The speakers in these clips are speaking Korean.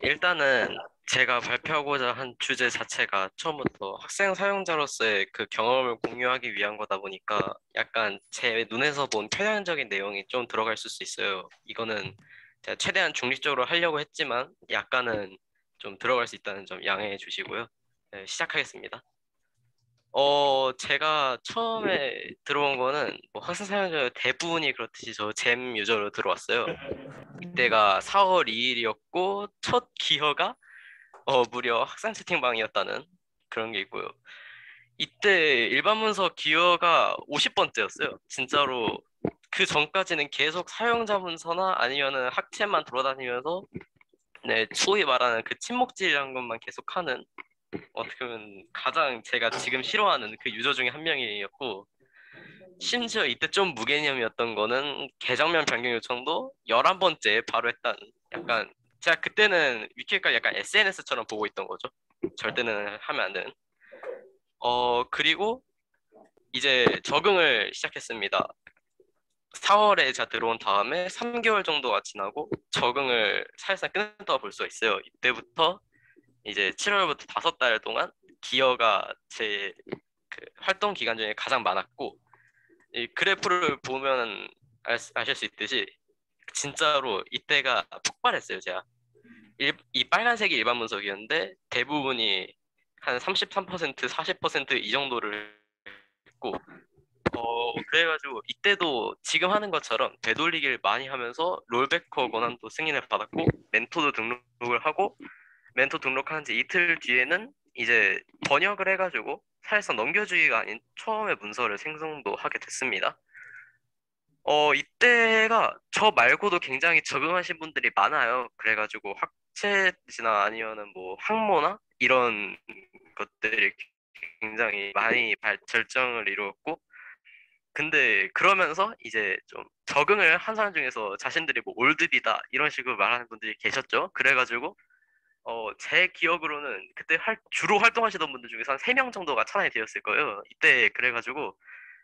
일단은 제가 발표하고자 한 주제 자체가 처음부터 학생 사용자로서의 그 경험을 공유하기 위한 거다 보니까 약간 제 눈에서 본 편향적인 내용이 좀 들어갈 수 있어요. 이거는 제가 최대한 중립적으로 하려고 했지만 약간은 좀 들어갈 수 있다는 점 양해해 주시고요. 네, 시작하겠습니다. 제가 처음에 들어온 거는 뭐 학생 사용자 대부분이 그렇듯이 저 잼 유저로 들어왔어요. 이때가 4월 2일이었고 첫 기여가 무려 학생 채팅방이었다는 그런 게 있고요. 이때 일반 문서 기여가 50번째였어요. 진짜로 그 전까지는 계속 사용자 문서나 아니면은 학체만 돌아다니면서 네, 소위 말하는 그 침묵질이라는 것만 계속하는 어떻게 보면 가장 제가 지금 싫어하는 그 유저 중에 한 명이었고 심지어 이때 좀 무개념이었던 거는 계정명 변경 요청도 11번째 바로 했다는 약간 제가 그때는 위키가 약간 SNS처럼 보고 있던 거죠. 절대는 하면 안 되는. 그리고 이제 적응을 시작했습니다. 4월에 제가 들어온 다음에 3개월 정도가 지나고 적응을 사실상 끝냈다고 볼 수가 있어요. 이때부터 이제 7월부터 5달 동안 기여가 제 그 활동 기간 중에 가장 많았고 이 그래프를 보면 아실 수 있듯이 진짜로 이때가 폭발했어요, 제가. 이 빨간색이 일반 문석이었는데 대부분이 한 33%, 40%이 정도를 했고 그래가지고 이때도 지금 하는 것처럼 되돌리기를 많이 하면서 롤베커 권한도 승인을 받았고 멘토도 등록을 하고 멘토 등록한 지 이틀 뒤에는 이제 번역을 해가지고 사실상 넘겨주기가 아닌 처음에 문서를 생성도 하게 됐습니다. 이때가 저 말고도 굉장히 적응하신 분들이 많아요. 그래가지고 학체지나 아니면은 뭐 학모나 이런 것들이 굉장히 많이 절정을 이루었고, 근데 그러면서 이제 좀 적응을 한 사람 중에서 자신들이 뭐 올드비다 이런 식으로 말하는 분들이 계셨죠. 그래가지고 제 기억으로는 그때 주로 활동하시던 분들 중에서 한 3명 정도가 차단이 되었을 거예요. 이때 그래가지고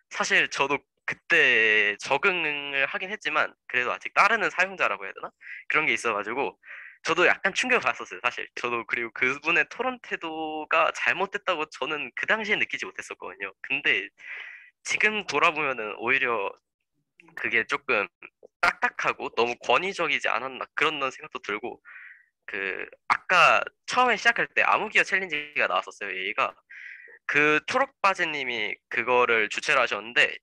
사실 저도 그때 적응을 하긴 했지만 그래도 아직 따르는 사용자라고 해야 되나? 그런 게 있어가지고 저도 약간 충격을 받았었어요, 사실. 저도 그리고 그분의 토론 태도가 잘못됐다고 저는 그 당시에 느끼지 못했었거든요. 근데 지금 돌아보면은 오히려 그게 조금 딱딱하고 너무 권위적이지 않았나 그런 생각도 들고 아까 처음에 시작할 때 암흑기어 챌린지가 나왔었어요, 얘가. 그 초록바지님이 그거를 주최를 하셨는데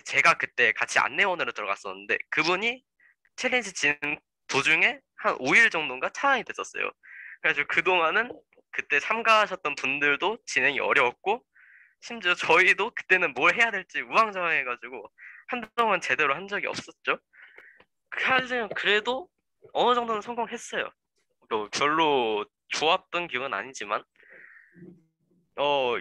제가 그때 같이 안내원으로 들어갔었는데 그분이 챌린지 진행 도중에 한 5일 정도인가 차단이 됐었어요. 그래가지고 그동안은 그때 참가하셨던 분들도 진행이 어려웠고 심지어 저희도 그때는 뭘 해야 될지 우왕좌왕해가지고 한동안 제대로 한 적이 없었죠. 하지만 그래도 어느 정도는 성공했어요. 별로 좋았던 기억은 아니지만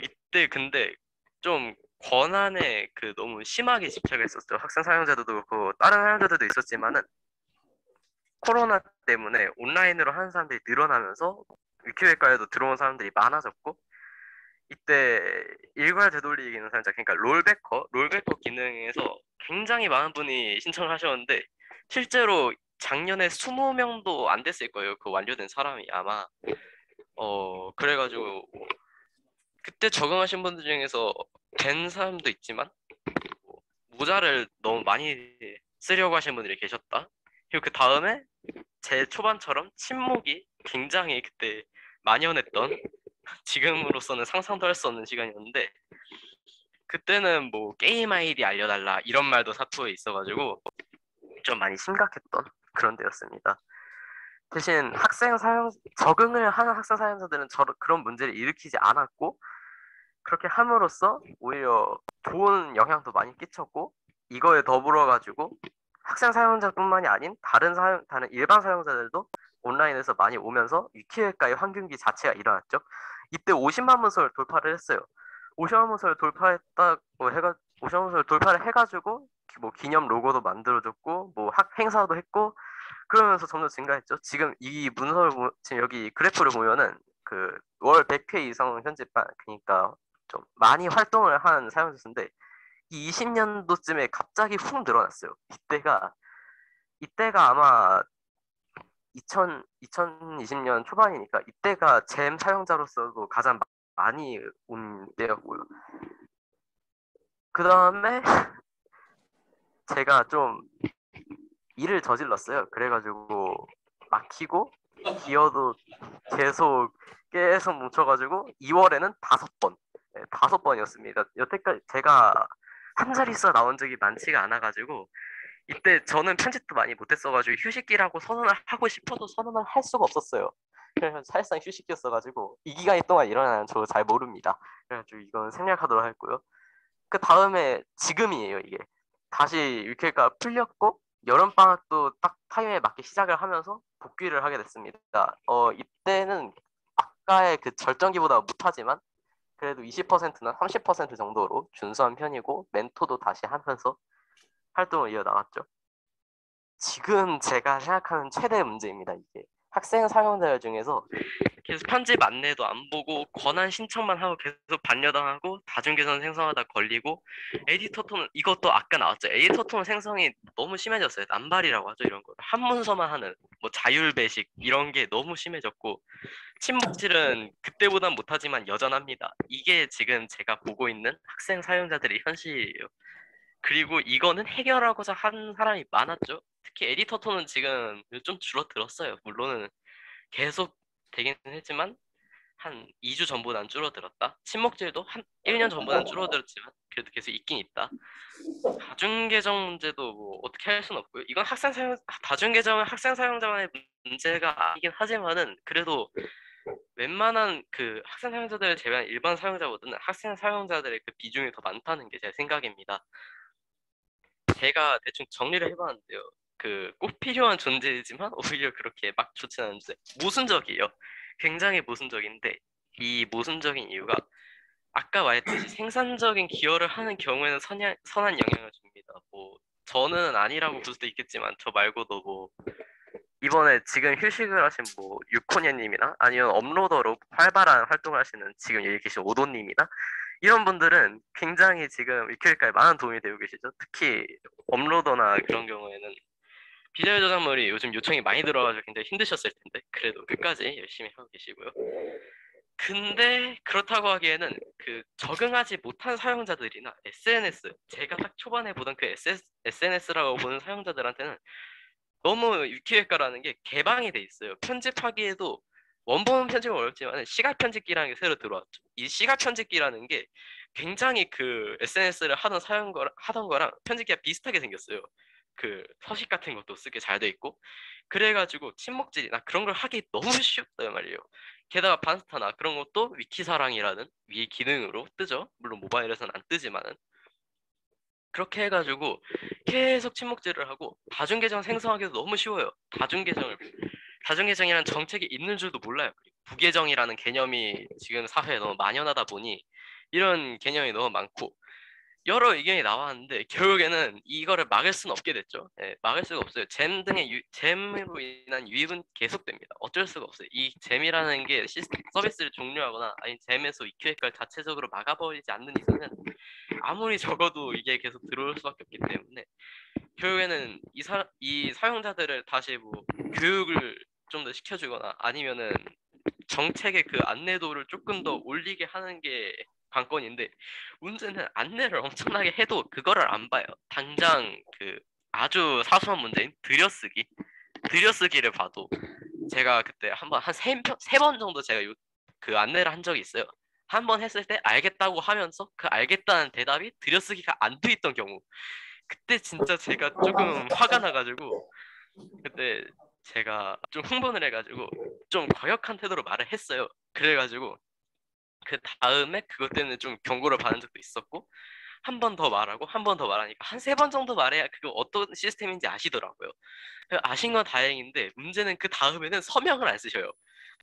이때 근데 좀 권한에 너무 심하게 집착했었죠. 학생 사용자들도 그렇고 다른 사용자들도 있었지만은 코로나 때문에 온라인으로 하는 사람들이 늘어나면서 위키백과에도 들어온 사람들이 많아졌고 이때 일괄 되돌리기는 살짝 그러니까 롤베커 기능에서 굉장히 많은 분이 신청을 하셨는데 실제로 작년에 20명도 안 됐을 거예요. 그 완료된 사람이 아마 그래가지고 그때 적응하신 분들 중에서 된 사람도 있지만 모자를 너무 많이 쓰려고 하신 분들이 계셨다. 그리고 그 다음에 제 초반처럼 침묵이 굉장히 그때 만연했던 지금으로서는 상상도 할 수 없는 시간이었는데 그때는 뭐 게임 아이디 알려달라 이런 말도 사투에 있어가지고 좀 많이 심각했던 그런 때였습니다. 대신 적응을 하는 학생 사용자들은 그런 문제를 일으키지 않았고 그렇게 함으로써 오히려 좋은 영향도 많이 끼쳤고 이거에 더불어 가지고 학생 사용자뿐만이 아닌 다른 일반 사용자들도 온라인에서 많이 오면서 위키백과의 환경기 자체가 일어났죠. 이때 50만 문서를 돌파를 했어요. 50만 문서를 돌파했다고 해가 50만 문서를 돌파를 해가지고 뭐 기념 로고도 만들어줬고 뭐 학 행사도 했고 그러면서 점점 증가했죠. 지금 지금 여기 그래프를 보면은 그 월 100회 이상 현재 그러니까 좀 많이 활동을 한 사용자 수인데 이 20년도쯤에 갑자기 훅 늘어났어요. 이때가 아마 2020년 초반이니까 이때가 잼 사용자로서도 가장 많이 온 때였고요. 그 다음에 제가 좀 일을 저질렀어요. 그래가지고 막히고 기어도 계속 뭉쳐가지고 2월에는 5번, 네, 5번이었습니다. 여태까지 제가 한 자릿수 나온 적이 많지가 않아가지고 이때 저는 편집도 많이 못했어가지고 휴식기라고 선언을 하고 싶어도 선언을 할 수가 없었어요. 그래서 사실상 휴식기였어가지고 이 기간 동안 일어나는 저 잘 모릅니다. 그래가지고 이건 생략하도록 했고요. 그 다음에 지금이에요, 이게. 다시 위키가 풀렸고 여름방학도 딱 타임에 맞게 시작을 하면서 복귀를 하게 됐습니다. 이때는 아까의 그 절정기보다 못하지만 그래도 20%나 30% 정도로 준수한 편이고 멘토도 다시 하면서 활동을 이어나갔죠. 지금 제가 생각하는 최대 문제입니다, 이게. 학생 사용자 중에서 계속 편집 안내도 안 보고 권한 신청만 하고 계속 반려당하고 다중계선 생성하다 걸리고 에디터 톤 이것도 아까 나왔죠. 에디터 톤 생성이 너무 심해졌어요. 남발이라고 하죠. 이런 거 한 문서만 하는 뭐 자율 배식 이런 게 너무 심해졌고 침묵질은 그때보단 못하지만 여전합니다. 이게 지금 제가 보고 있는 학생 사용자들의 현실이에요. 그리고 이거는 해결하고자 한 사람이 많았죠. 특히 에디터 톤은 지금 좀 줄어들었어요. 물론은 계속 되긴 했지만 한 2주 전보단 줄어들었다. 침묵질도 한 1년 전보단 줄어들었지만 그래도 계속 있긴 있다. 다중계정 문제도 뭐 어떻게 할 수는 없고요. 이건 다중계정은 학생 사용자만의 문제가 아니긴 하지만은 그래도 웬만한 그 학생 사용자들을 제외한 일반 사용자보다는 학생 사용자들의 그 비중이 더 많다는 게 제 생각입니다. 제가 대충 정리를 해봤는데요. 그 꼭 필요한 존재이지만 오히려 그렇게 막 좋지 않은 존재. 모순적이에요. 굉장히 모순적인데 이 모순적인 이유가 아까 말했듯이 생산적인 기여를 하는 경우에는 선한 영향을 줍니다. 뭐 저는 아니라고 볼 수도 있겠지만 저 말고도 뭐 이번에 지금 휴식을 하신 뭐 유코니님이나 아니면 업로더로 활발한 활동을 하시는 지금 여기 계신 오도님이나 이런 분들은 굉장히 지금 위키리카에 많은 도움이 되고 계시죠. 특히 업로더나 그런 경우에는 비자유 저작물이 요즘 요청이 많이 들어가지고 굉장히 힘드셨을 텐데 그래도 끝까지 열심히 하고 계시고요. 근데 그렇다고 하기에는 그 적응하지 못한 사용자들이나 SNS 제가 딱 초반에 보던 그 SNS라고 보는 사용자들한테는 너무 위키백과라는 게 개방이 돼 있어요. 편집하기에도 원본 편집은 어렵지만 시각 편집기라는 게 새로 들어왔죠. 이 시각 편집기라는 게 굉장히 그 SNS를 하던 거랑 편집기가 비슷하게 생겼어요. 그 서식 같은 것도 쓰기 잘 돼 있고 그래가지고 침묵질이나 그런 걸 하기 너무 쉽단 말이에요. 게다가 반스타나 그런 것도 위키사랑이라는 위 기능으로 뜨죠. 물론 모바일에서는 안 뜨지만은 그렇게 해가지고 계속 침묵질을 하고 다중계정 생성하기도 너무 쉬워요. 다중계정이라는 정책이 있는 줄도 몰라요. 부계정이라는 개념이 지금 사회에 너무 만연하다 보니 이런 개념이 너무 많고 여러 의견이 나왔는데 결국에는 이거를 막을 수는 없게 됐죠. 예, 막을 수가 없어요. 잼으로 인한 유입은 계속됩니다. 어쩔 수가 없어요. 이 잼이라는 게 서비스를 종료하거나 아니 잼에서 EQ획을 자체적으로 막아버리지 않는 이상은 아무리 적어도 이게 계속 들어올 수밖에 없기 때문에 결국에는 이 사용자들을 다시 뭐 교육을 좀 더 시켜주거나 아니면은 정책의 그 안내도를 조금 더 올리게 하는 게 관건인데 문제는 안내를 엄청나게 해도 그거를 안 봐요. 당장 그 아주 사소한 문제인 들여쓰기를 봐도 제가 그때 한번 한 세 번 정도 제가 그 안내를 한 적이 있어요. 한 번 했을 때 알겠다고 하면서 그 알겠다는 대답이 들여쓰기가 안 돼 있던 경우 그때 진짜 제가 조금 화가 나가지고 그때 제가 좀 흥분을 해가지고 좀 과격한 태도로 말을 했어요. 그래가지고 그 다음에 그것 때문에 좀 경고를 받은 적도 있었고 한 번 더 말하고 한 번 더 말하니까 한 세 번 정도 말해야 그거 어떤 시스템인지 아시더라고요. 아신 건 다행인데 문제는 그 다음에는 서명을 안 쓰셔요.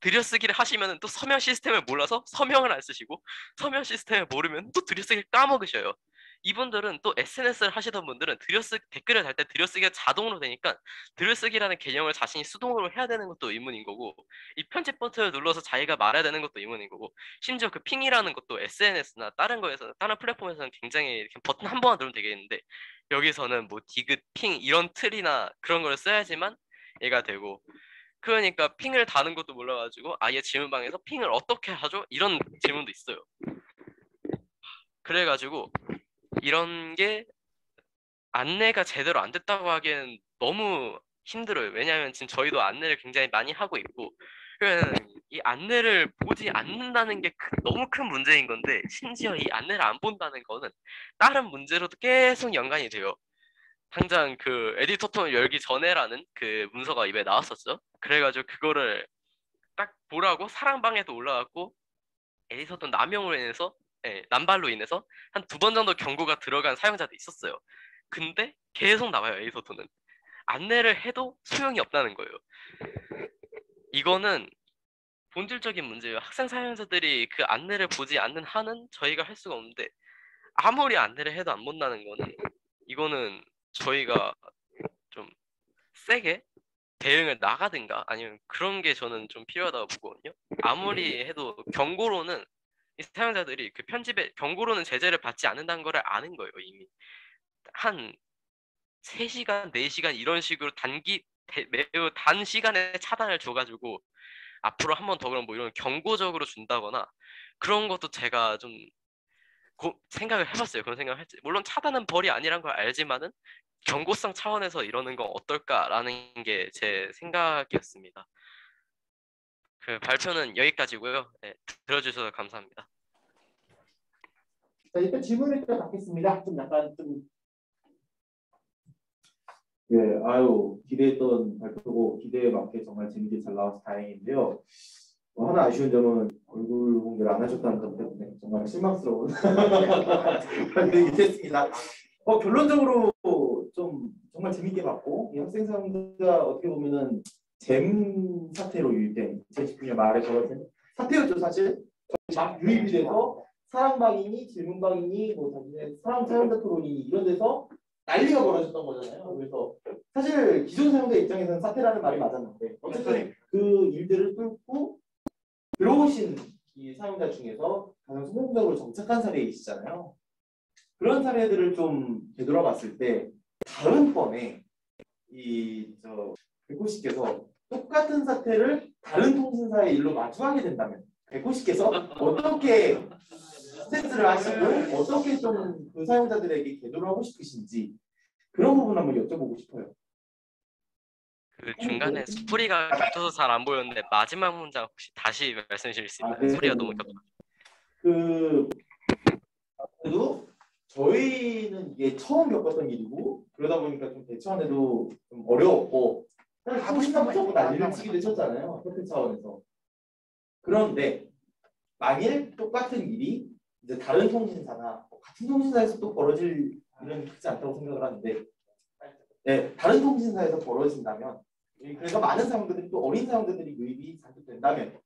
들여쓰기를 하시면 또 서명 시스템을 몰라서 서명을 안 쓰시고 서명 시스템을 모르면 또 들여쓰기를 까먹으셔요. 이분들은 또 SNS를 하시던 분들은 댓글을 달 때 들여쓰기가 자동으로 되니까 들여쓰기라는 개념을 자신이 수동으로 해야 되는 것도 의문인 거고 이 편집 버튼을 눌러서 자기가 말해야 되는 것도 의문인 거고 심지어 그 핑이라는 것도 SNS나 다른 플랫폼에서는 굉장히 버튼 한 번만 누르면 되겠는데 여기서는 뭐 디귿, 핑 이런 틀이나 그런 걸 써야지만 얘가 되고 그러니까 핑을 다는 것도 몰라가지고 아예 질문방에서 핑을 어떻게 하죠? 이런 질문도 있어요. 그래가지고 이런 게 안내가 제대로 안 됐다고 하기에는 너무 힘들어요. 왜냐하면 지금 저희도 안내를 굉장히 많이 하고 있고, 그러면 이 안내를 보지 않는다는 게 너무 큰 문제인 건데, 심지어 이 안내를 안 본다는 거는 다른 문제로도 계속 연관이 돼요. 당장 그 에디터 톤을 열기 전에라는 그 문서가 입에 나왔었죠. 그래가지고 그거를 딱 보라고 사랑방에도 올라갔고, 에디터 톤 남용으로 인해서, 남발로 인해서 한 2번 정도 경고가 들어간 사용자도 있었어요. 근데 계속 나와요, 에디터 톤은. 안내를 해도 소용이 없다는 거예요. 이거는 본질적인 문제예요. 학생 사용자들이 그 안내를 보지 않는 한은 저희가 할 수가 없는데, 아무리 안내를 해도 안 본다는 거는, 이거는 저희가 좀 세게 대응을 나가든가 아니면 그런 게 저는 좀 필요하다고 보거든요. 아무리 해도 경고로는 이 사용자들이 그 편집에 경고로는 제재를 받지 않는다는 걸 아는 거예요, 이미. 한 3시간, 4시간 이런 식으로 매우 단 시간에 차단을 줘가지고 앞으로 한 번 더 그럼 뭐 이런 경고적으로 준다거나 그런 것도 제가 좀 생각을 해봤어요. 그런 생각을 했지. 물론 차단은 벌이 아니란 걸 알지만은 경고성 차원에서 이러는 건 어떨까라는 게 제 생각이었습니다. 그 발표는 여기까지고요. 네, 들어주셔서 감사합니다. 자, 일단 질문을 일단 받겠습니다. 좀 약간 좀 예, 아유 기대했던 발표고 기대에 맞게 정말 재밌게 잘 나와서 다행인데요. 하나 아쉬운 점은 얼굴 공개를 안 하셨다는 점 때문에 정말 실망스러운 발표이긴 했습니다. 결론적으로 좀 정말 재밌게 봤고 이 학생 상담가 어떻게 보면은 잼 사태로 유입된 2019년 말에 저런 사태였죠 사실. 막 유입이 돼서 사랑방이니 질문방이니 뭐 자신의 사랑 사용자 토론이니 이런 데서 난리가 벌어졌던 거잖아요. 그래서 사실 기존 사용자 입장에서는 사태라는 말이 맞았는데 어쨌든 그 일들을 뚫고 들어오신 이 사용자 중에서 가장 성공적으로 정착한 사례이시잖아요. 그런 사례들을 좀 되돌아봤을 때 다음 번에 이저 백호씨께서 똑같은 사태를 다른 통신사의 일로 마주하게 된다면 백호씨께서 어떻게 스탠스를 하시고 어떻게 좀 그 사용자들에게 계도를 하고 싶으신지 그런 부분 한번 여쭤보고 싶어요. 그 중간에 소리가 겹쳐서 잘 안 보였는데 마지막 문장 혹시 다시 말씀해 주실 수 있나요? 네. 소리가 너무 겹쳐. 그래도 저희는 이게 처음 겪었던 일이고 그러다 보니까 좀 대처하는데도 좀 어려웠고 통신사부터 난리를 치기도 했었잖아요. 협회 차원에서. 그런데 만일 똑같은 일이 이제 다른 통신사나 같은 통신사에서 또 벌어질 일은 크지 않다고 생각을 하는데 네, 다른 통신사에서 벌어진다면 그래서 많은 사람들이 또 어린 사람들이 유입이 잔뜩 된다면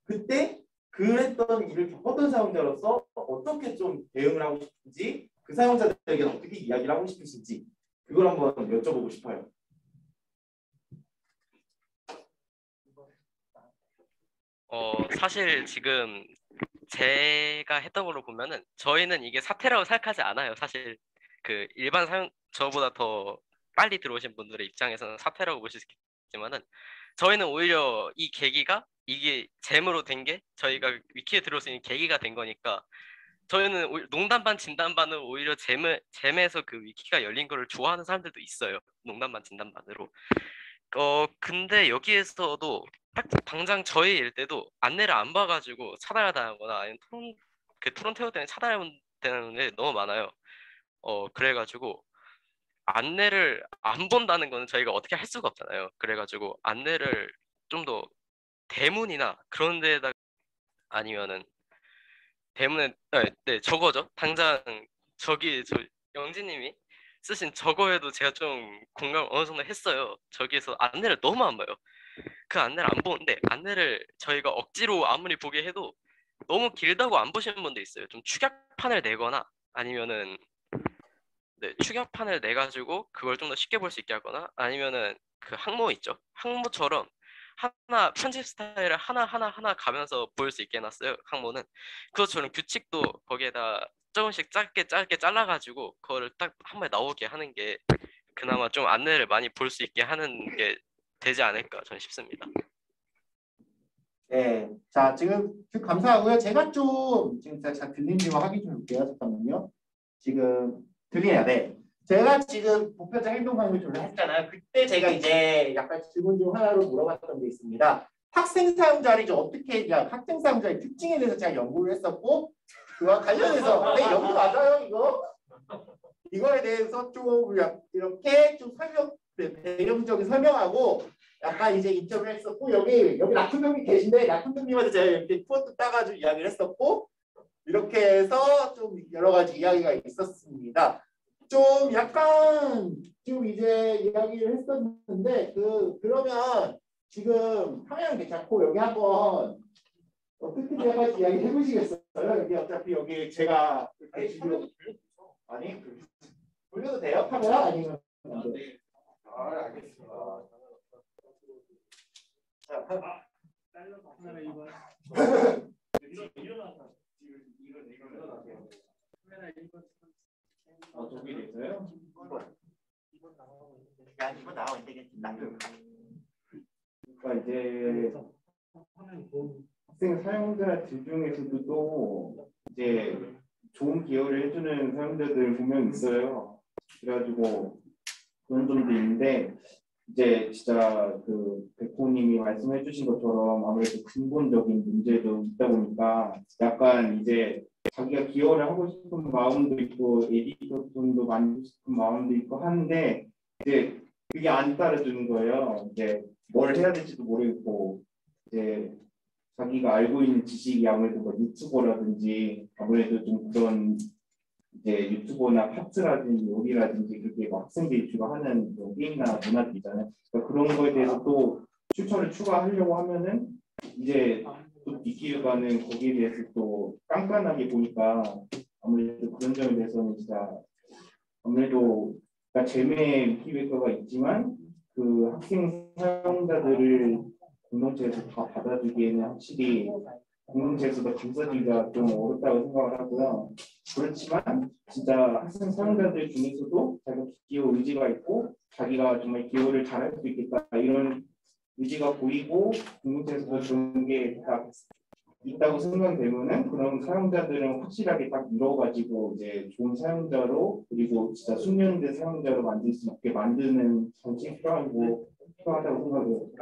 그때 그랬던 일을 겪었던 사용자로서 어떻게 좀 대응을 하고 싶은지 그 사용자들에게 어떻게 이야기를 하고 싶으신지 그걸 한번 여쭤보고 싶어요. 사실 지금 제가 했던 걸로 보면은 저희는 이게 사태라고 생각하지 않아요. 사실 그 일반 저보다 더 빨리 들어오신 분들의 입장에서는 사태라고 보실 수 있겠지만은 저희는 오히려 이 계기가 이게 잼으로 된 게 저희가 위키에 들어올 수 있는 계기가 된 거니까 저희는 농담 반 진담 반은 오히려 잼에서 그 위키가 열린 거를 좋아하는 사람들도 있어요. 농담 반 진담 반으로. 근데 여기에서도 딱 당장 저희 일 때도 안내를 안 봐가지고 차단을 당하거나 아니면 토론 태우 때문에 차단을 되는 게 너무 많아요. 그래가지고 안내를 안 본다는 거는 저희가 어떻게 할 수가 없잖아요. 그래가지고 안내를 좀 더 대문이나 그런 데다 아니면은 대문에 네, 저거죠. 당장 저 영진님이 쓰신 저거에도 제가 좀 공감 어느 정도 했어요. 저기에서 안내를 너무 안 봐요. 그 안내를 안 보는데 안내를 저희가 억지로 아무리 보게 해도 너무 길다고 안 보시는 분도 있어요. 좀 축약판을 내거나 아니면은 네, 축약판을 내 가지고 그걸 좀 더 쉽게 볼 수 있게 하거나 아니면은 그 항모 있죠. 항모처럼 하나 편집 스타일을 하나 가면서 보일 수 있게 해놨어요. 항모는 그것처럼 규칙도 거기에다 조금씩 짧게 잘라가지고 그거를 딱 한 번에 나오게 하는 게 그나마 좀 안내를 많이 볼 수 있게 하는 게 되지 않을까 저는 싶습니다. 네, 자 지금 감사하고요. 제가 좀 지금 잘 들리는지 확인 좀 볼게요. 잠깐만요. 지금 들리네요. 네. 제가 지금 보편적 행동 강의 조를 했잖아요. 그때 제가 이제 약간 질문 중 하나로 물어봤던 게 있습니다. 학생 사용자를 이제 어떻게 학생 사용자의 특징에 대해서 제가 연구를 했었고 그와 관련해서 네, 연구 맞아요 이거? 이거에 대해서 좀 이렇게 좀 배경적인 설명하고 약간 이제 인터뷰를 했었고 여기 라쿤님이 계신데 라쿤님한테 제가 이렇게 푸어트 따가지고 이야기를 했었고 이렇게 해서 좀 여러 가지 이야기가 있었습니다. 좀 약간 좀 이제 이야기를 했었는데 그러면 지금 화면 괜찮고 여기 한번 어떻게 될지 이야기 해보시겠어요? 여기 어차피 여기 제가 아니 돌려도 돼요? 카메라 아니면 안 돼요? 네. 알겠습니다. 자, 카메라 이번. 일어나서 일어나세요. 카메라 1번. 저기 있어요? 2번 나가고 있는데. 야, 2번 나가고 있는데 그러니까 이제 학생 사용자들 중에서도 또 이제 좋은 기여를 해주는 사용자들 분명 있어요. 그래가지고 그런 점도 있는데 이제 진짜 그 백호님이 말씀해주신 것처럼 아무래도 근본적인 문제도 있다 보니까 약간 이제 자기가 기여를 하고 싶은 마음도 있고 에디터분도 만들고 싶은 마음도 있고 하는데 이제 그게 안 따라주는 거예요. 이제 뭘 해야 될지도 모르겠고 이제 자기가 알고 있는 지식이 아무래도 뭐 유튜버라든지 아무래도 좀 그런 이제 유튜버나 파트라든지 요리라든지 그렇게 뭐 학생들이 주로 하는 뭐 게임이나 문화들 있잖아요. 그러니까 그런 거에 대해서 또 출처를 추가하려고 하면은 이제 또 뒷기획관은 거기에 대해서 또 깐깐하게 보니까 아무래도 그런 점에 대해서는 진짜 아무래도 그러니까 제외 기획과가 있지만 그 학생 사용자들을 공동체에서 다 받아주기에는 확실히 공동체에서도 감싸기가 좀 어렵다고 생각을 하고요. 그렇지만 진짜 학생 사용자들 중에서도 자기가 기여 의지가 있고 자기가 정말 기여를 잘할 수 있겠다 이런 의지가 보이고 공동체에서도 그런 게 딱 있다고 생각되면은 그런 사용자들은 확실하게 딱 이뤄가지고 이제 좋은 사용자로 그리고 진짜 숙련된 사용자로 만들 수 있게 만드는 정책이 필요하다고 생각해요.